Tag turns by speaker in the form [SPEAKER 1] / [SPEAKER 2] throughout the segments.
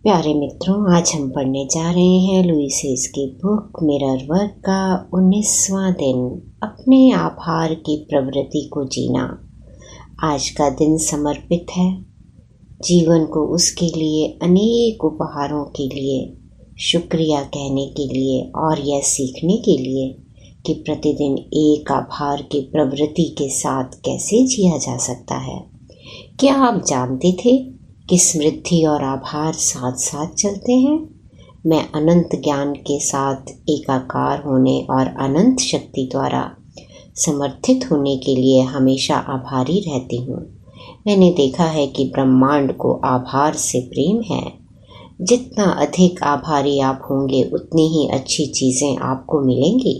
[SPEAKER 1] प्यारे मित्रों, आज हम पढ़ने जा रहे हैं लुईस हेस की बुक मिरर वर्क का 19वां दिन, अपने आभार की प्रवृत्ति को जीना। आज का दिन समर्पित है जीवन को उसके लिए अनेक उपहारों के लिए शुक्रिया कहने के लिए और यह सीखने के लिए कि प्रतिदिन एक आभार की प्रवृत्ति के साथ कैसे जिया जा सकता है। क्या आप जानते थे कि समृद्धि और आभार साथ साथ चलते हैं? मैं अनंत ज्ञान के साथ एकाकार होने और अनंत शक्ति द्वारा समर्थित होने के लिए हमेशा आभारी रहती हूँ। मैंने देखा है कि ब्रह्मांड को आभार से प्रेम है। जितना अधिक आभारी आप होंगे उतनी ही अच्छी चीज़ें आपको मिलेंगी।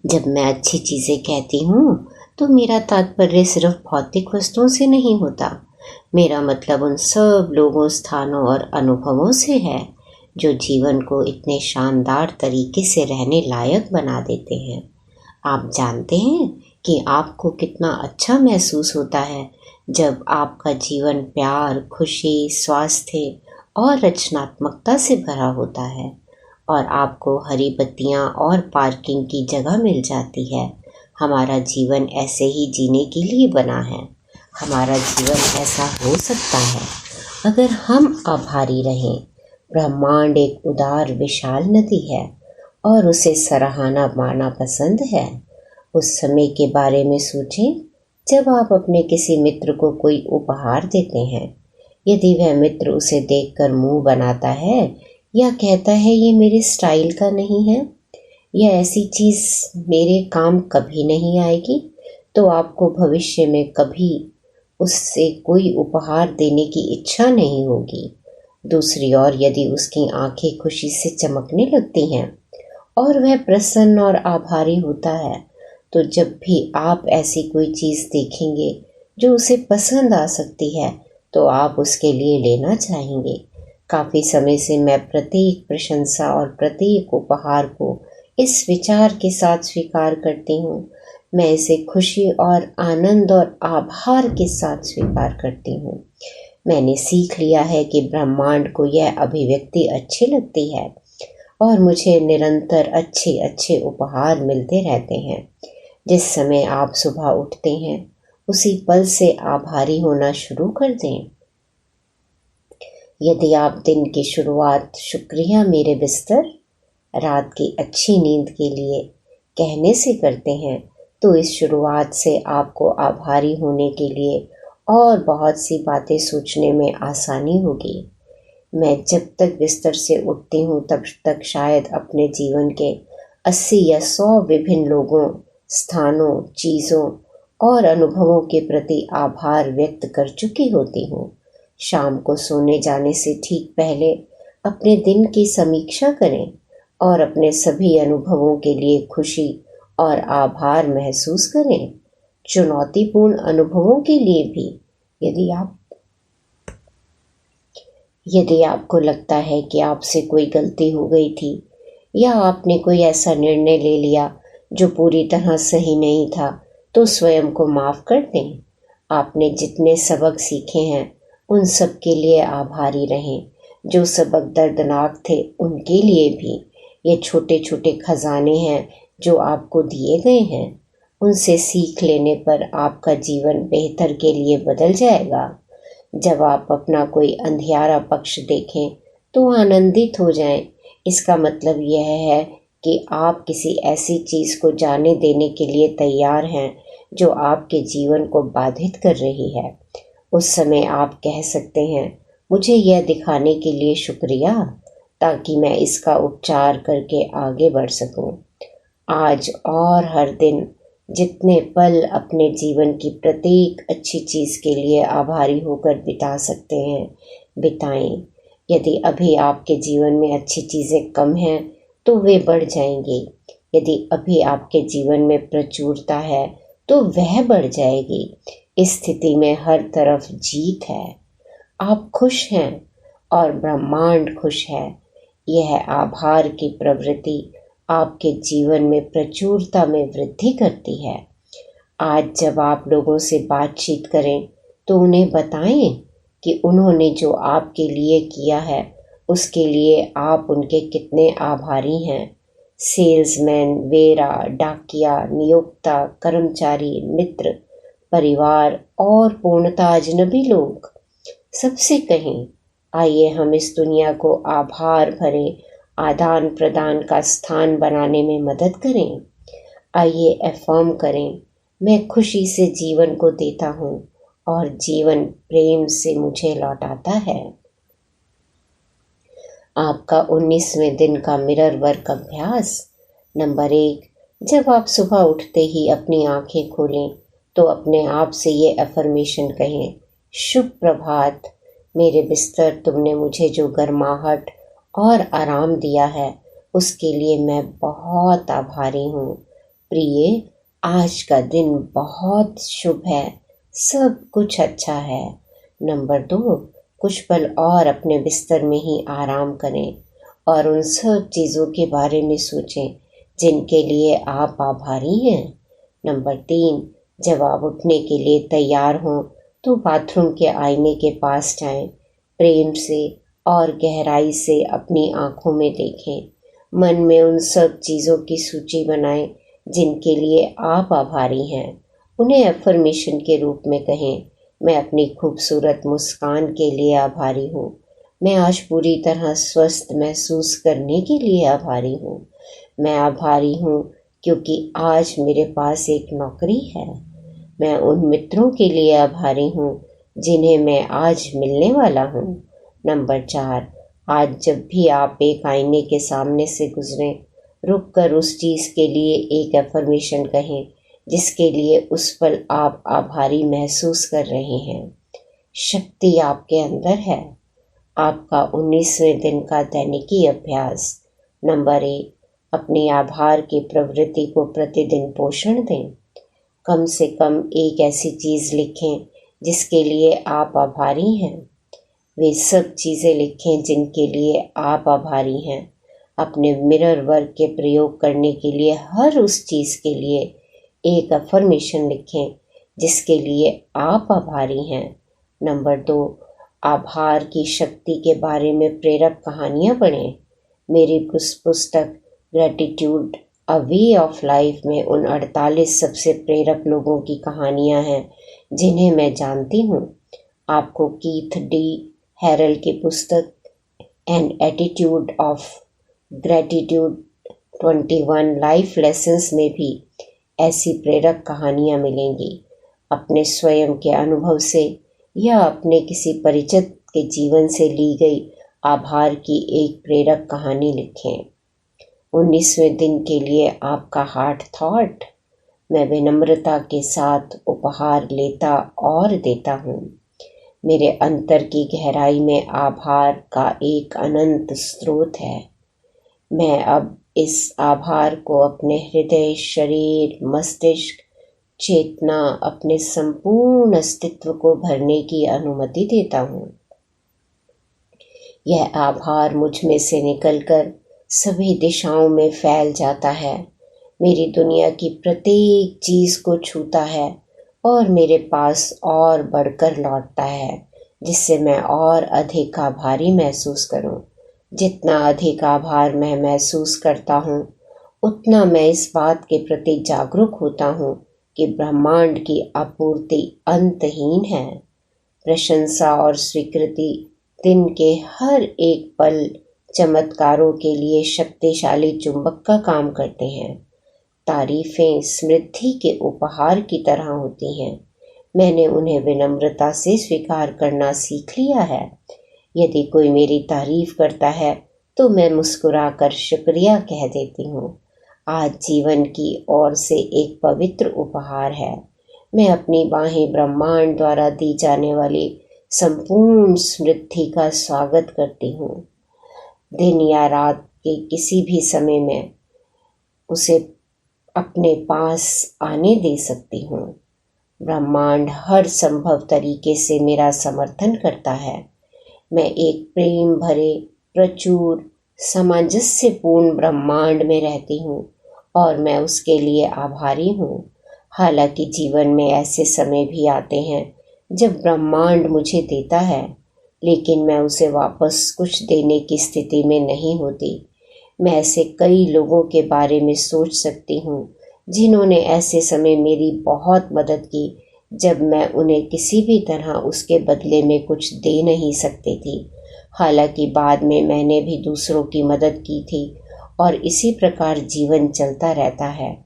[SPEAKER 1] जब मैं अच्छी चीज़ें कहती हूँ तो मेरा तात्पर्य सिर्फ भौतिक वस्तुओं से नहीं होता। मेरा मतलब उन सब लोगों, स्थानों और अनुभवों से है जो जीवन को इतने शानदार तरीके से रहने लायक बना देते हैं। आप जानते हैं कि आपको कितना अच्छा महसूस होता है जब आपका जीवन प्यार, खुशी, स्वास्थ्य और रचनात्मकता से भरा होता है और आपको हरी बत्तियां और पार्किंग की जगह मिल जाती है। हमारा जीवन ऐसे ही जीने के लिए बना है। हमारा जीवन ऐसा हो सकता है अगर हम आभारी रहें। ब्रह्मांड एक उदार विशाल नदी है और उसे सराहना मारना पसंद है। उस समय के बारे में सोचें जब आप अपने किसी मित्र को कोई उपहार देते हैं। यदि वह मित्र उसे देखकर मुंह बनाता है या कहता है ये मेरे स्टाइल का नहीं है या ऐसी चीज़ मेरे काम कभी नहीं आएगी, तो आपको भविष्य में कभी उससे कोई उपहार देने की इच्छा नहीं होगी। दूसरी ओर यदि उसकी आंखें खुशी से चमकने लगती हैं और वह प्रसन्न और आभारी होता है, तो जब भी आप ऐसी कोई चीज़ देखेंगे जो उसे पसंद आ सकती है तो आप उसके लिए लेना चाहेंगे। काफ़ी समय से मैं प्रत्येक प्रशंसा और प्रत्येक उपहार को इस विचार के साथ स्वीकार करती हूँ। मैं इसे खुशी और आनंद और आभार के साथ स्वीकार करती हूँ। मैंने सीख लिया है कि ब्रह्मांड को यह अभिव्यक्ति अच्छी लगती है और मुझे निरंतर अच्छे अच्छे उपहार मिलते रहते हैं। जिस समय आप सुबह उठते हैं उसी पल से आभारी होना शुरू कर दें। यदि आप दिन की शुरुआत शुक्रिया मेरे बिस्तर, रात की अच्छी नींद के लिए कहने से करते हैं तो इस शुरुआत से आपको आभारी होने के लिए और बहुत सी बातें सोचने में आसानी होगी। मैं जब तक बिस्तर से उठती हूँ तब तक शायद अपने जीवन के 80 या 100 विभिन्न लोगों, स्थानों, चीज़ों और अनुभवों के प्रति आभार व्यक्त कर चुकी होती हूँ। शाम को सोने जाने से ठीक पहले अपने दिन की समीक्षा करें और अपने सभी अनुभवों के लिए खुशी और आभार महसूस करें। चुनौतीपूर्ण अनुभवों के लिए भी यदि आपको लगता है कि आपसे कोई गलती हो गई थी या आपने कोई ऐसा निर्णय ले लिया जो पूरी तरह सही नहीं था, तो स्वयं को माफ़ कर दें। आपने जितने सबक सीखे हैं उन सब के लिए आभारी रहें। जो सबक दर्दनाक थे उनके लिए भी। ये छोटे छोटे खजाने हैं जो आपको दिए गए हैं। उनसे सीख लेने पर आपका जीवन बेहतर के लिए बदल जाएगा। जब आप अपना कोई अंधियारा पक्ष देखें तो आनंदित हो जाएं। इसका मतलब यह है कि आप किसी ऐसी चीज़ को जाने देने के लिए तैयार हैं जो आपके जीवन को बाधित कर रही है। उस समय आप कह सकते हैं, मुझे यह दिखाने के लिए शुक्रिया, ताकि मैं इसका उपचार करके आगे बढ़ सकूं। आज और हर दिन जितने पल अपने जीवन की प्रत्येक अच्छी चीज़ के लिए आभारी होकर बिता सकते हैं, बिताएं। यदि अभी आपके जीवन में अच्छी चीज़ें कम हैं तो वे बढ़ जाएंगी। यदि अभी आपके जीवन में प्रचुरता है तो वह बढ़ जाएगी। इस स्थिति में हर तरफ जीत है। आप खुश हैं और ब्रह्मांड खुश है। यह आभार की प्रवृत्ति आपके जीवन में प्रचुरता में वृद्धि करती है। आज जब आप लोगों से बातचीत करें तो उन्हें बताएं कि उन्होंने जो आपके लिए किया है उसके लिए आप उनके कितने आभारी हैं। सेल्समैन, वेरा, डाकिया, नियोक्ता, कर्मचारी, मित्र, परिवार और पूर्णतः अजनबी लोग, सबसे कहें, आइए हम इस दुनिया को आभार भरे आदान प्रदान का स्थान बनाने में मदद करें। आइए अफर्म करें, मैं खुशी से जीवन को देता हूँ और जीवन प्रेम से मुझे लौटाता है। आपका 19वें दिन का मिरर वर्क अभ्यास। नंबर 1, जब आप सुबह उठते ही अपनी आंखें खोलें तो अपने आप से ये अफर्मेशन कहें, शुभ प्रभात, मेरे बिस्तर तुमने मुझे जो गर्माहट और आराम दिया है उसके लिए मैं बहुत आभारी हूँ। प्रिय, आज का दिन बहुत शुभ है, सब कुछ अच्छा है। नंबर 2, कुछ पल और अपने बिस्तर में ही आराम करें और उन सब चीज़ों के बारे में सोचें जिनके लिए आप आभारी हैं। नंबर 3, जब आप उठने के लिए तैयार हों तो बाथरूम के आईने के पास जाएं, प्रेम से और गहराई से अपनी आंखों में देखें, मन में उन सब चीज़ों की सूची बनाएं जिनके लिए आप आभारी हैं। उन्हें अफर्मेशन के रूप में कहें, मैं अपनी खूबसूरत मुस्कान के लिए आभारी हूँ, मैं आज पूरी तरह स्वस्थ महसूस करने के लिए आभारी हूँ, मैं आभारी हूँ क्योंकि आज मेरे पास एक नौकरी है, मैं उन मित्रों के लिए आभारी हूँ जिन्हें मैं आज मिलने वाला हूँ। नंबर 4, आज जब भी आप एक आईने के सामने से गुजरें, रुक कर उस चीज़ के लिए एक अफर्मेशन कहें जिसके लिए उस पल आप आभारी महसूस कर रहे हैं। शक्ति आपके अंदर है। आपका 19वें दिन का दैनिकी अभ्यास। नंबर 1, अपनी आभार की प्रवृत्ति को प्रतिदिन पोषण दें। कम से कम एक ऐसी चीज़ लिखें जिसके लिए आप आभारी हैं। वे सब चीज़ें लिखें जिनके लिए आप आभारी हैं। अपने मिरर वर्क के प्रयोग करने के लिए हर उस चीज़ के लिए एक अफर्मेशन लिखें जिसके लिए आप आभारी हैं। नंबर 2, आभार की शक्ति के बारे में प्रेरक कहानियाँ पढ़ें। मेरी पुस्तक gratitude a way of life में उन 48 सबसे प्रेरक लोगों की कहानियाँ हैं जिन्हें मैं जानती हूँ। आपको कीथ डी हैरल की पुस्तक an attitude of gratitude 21 life lessons में भी ऐसी प्रेरक कहानियाँ मिलेंगी। अपने स्वयं के अनुभव से या अपने किसी परिचित के जीवन से ली गई आभार की एक प्रेरक कहानी लिखें। 19वें दिन के लिए आपका हार्ट थॉट। मैं विनम्रता के साथ उपहार लेता और देता हूँ। मेरे अंतर की गहराई में आभार का एक अनंत स्रोत है। मैं अब इस आभार को अपने हृदय, शरीर, मस्तिष्क, चेतना, अपने संपूर्ण अस्तित्व को भरने की अनुमति देता हूँ। यह आभार मुझ में से निकलकर सभी दिशाओं में फैल जाता है, मेरी दुनिया की प्रत्येक चीज़ को छूता है और मेरे पास और बढ़कर लौटता है, जिससे मैं और अधिक आभारी महसूस करूं। जितना अधिक आभार मैं महसूस करता हूं, उतना मैं इस बात के प्रति जागरूक होता हूं कि ब्रह्मांड की आपूर्ति अंतहीन है। प्रशंसा और स्वीकृति दिन के हर एक पल चमत्कारों के लिए शक्तिशाली चुंबक का काम करते हैं। तारीफें समृद्धि के उपहार की तरह होती हैं। मैंने उन्हें विनम्रता से स्वीकार करना सीख लिया है। यदि कोई मेरी तारीफ करता है तो मैं मुस्कुराकर शुक्रिया कह देती हूँ। आज जीवन की ओर से एक पवित्र उपहार है। मैं अपनी बाहें ब्रह्मांड द्वारा दी जाने वाली संपूर्ण समृद्धि का स्वागत करती हूँ। दिन या रात के किसी भी समय में उसे अपने पास आने दे सकती हूँ। ब्रह्मांड हर संभव तरीके से मेरा समर्थन करता है। मैं एक प्रेम भरे, प्रचुर, सामंजस्यपूर्ण ब्रह्मांड में रहती हूँ और मैं उसके लिए आभारी हूँ। हालांकि जीवन में ऐसे समय भी आते हैं जब ब्रह्मांड मुझे देता है लेकिन मैं उसे वापस कुछ देने की स्थिति में नहीं होती। मैं ऐसे कई लोगों के बारे में सोच सकती हूँ जिन्होंने ऐसे समय मेरी बहुत मदद की जब मैं उन्हें किसी भी तरह उसके बदले में कुछ दे नहीं सकती थी। हालांकि बाद में मैंने भी दूसरों की मदद की थी और इसी प्रकार जीवन चलता रहता है।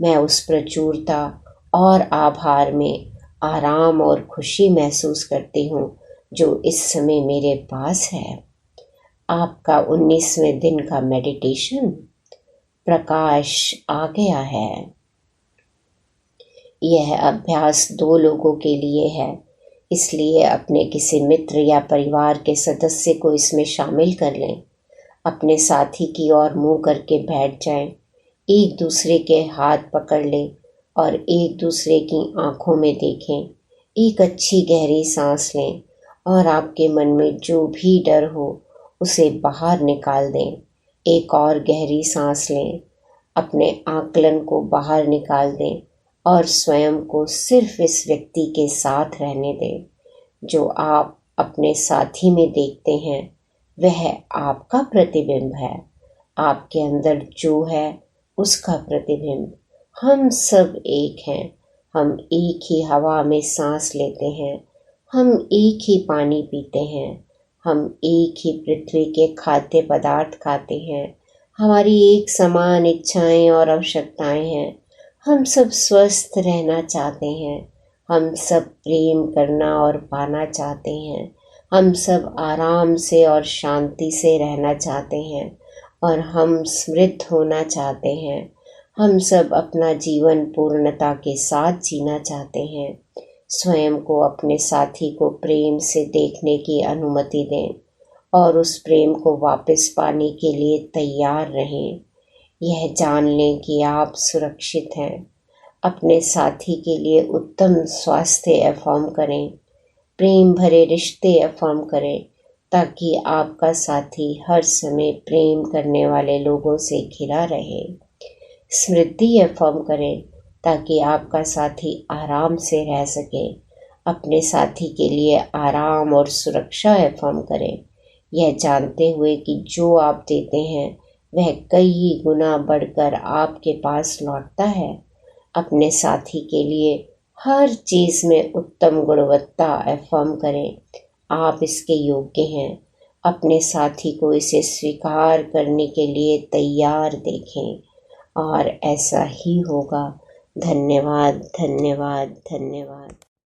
[SPEAKER 1] मैं उस प्रचुरता और आभार में आराम और खुशी महसूस करती हूँ जो इस समय मेरे पास है। आपका 19वें दिन का मेडिटेशन। प्रकाश आ गया है। यह अभ्यास 2 लोगों के लिए है, इसलिए अपने किसी मित्र या परिवार के सदस्य को इसमें शामिल कर लें। अपने साथी की ओर मुंह करके बैठ जाएं, एक दूसरे के हाथ पकड़ लें और एक दूसरे की आंखों में देखें। एक अच्छी गहरी सांस लें और आपके मन में जो भी डर हो उसे बाहर निकाल दें। एक और गहरी सांस लें, अपने आकलन को बाहर निकाल दें और स्वयं को सिर्फ इस व्यक्ति के साथ रहने दें। जो आप अपने साथी में देखते हैं वह आपका प्रतिबिंब है, आपके अंदर जो है उसका प्रतिबिंब। हम सब एक हैं, हम एक ही हवा में सांस लेते हैं, हम एक ही पानी पीते हैं, हम एक ही पृथ्वी के खाद्य पदार्थ खाते हैं। हमारी एक समान इच्छाएं और आवश्यकताएं हैं। हम सब स्वस्थ रहना चाहते हैं, हम सब प्रेम करना और पाना चाहते हैं, हम सब आराम से और शांति से रहना चाहते हैं और हम समृद्ध होना चाहते हैं। हम सब अपना जीवन पूर्णता के साथ जीना चाहते हैं। स्वयं को अपने साथी को प्रेम से देखने की अनुमति दें और उस प्रेम को वापस पाने के लिए तैयार रहें। यह जान लें कि आप सुरक्षित हैं। अपने साथी के लिए उत्तम स्वास्थ्य अफर्म करें, प्रेम भरे रिश्ते अफर्म करें ताकि आपका साथी हर समय प्रेम करने वाले लोगों से घिरा रहे। समृद्धि अफर्म करें ताकि आपका साथी आराम से रह सके। अपने साथी के लिए आराम और सुरक्षा अफर्म करें, यह जानते हुए कि जो आप देते हैं वह कई गुना बढ़कर आपके पास लौटता है। अपने साथी के लिए हर चीज में उत्तम गुणवत्ता अफर्म करें, आप इसके योग्य हैं। अपने साथी को इसे स्वीकार करने के लिए तैयार देखें और ऐसा ही होगा। धन्यवाद, धन्यवाद, धन्यवाद।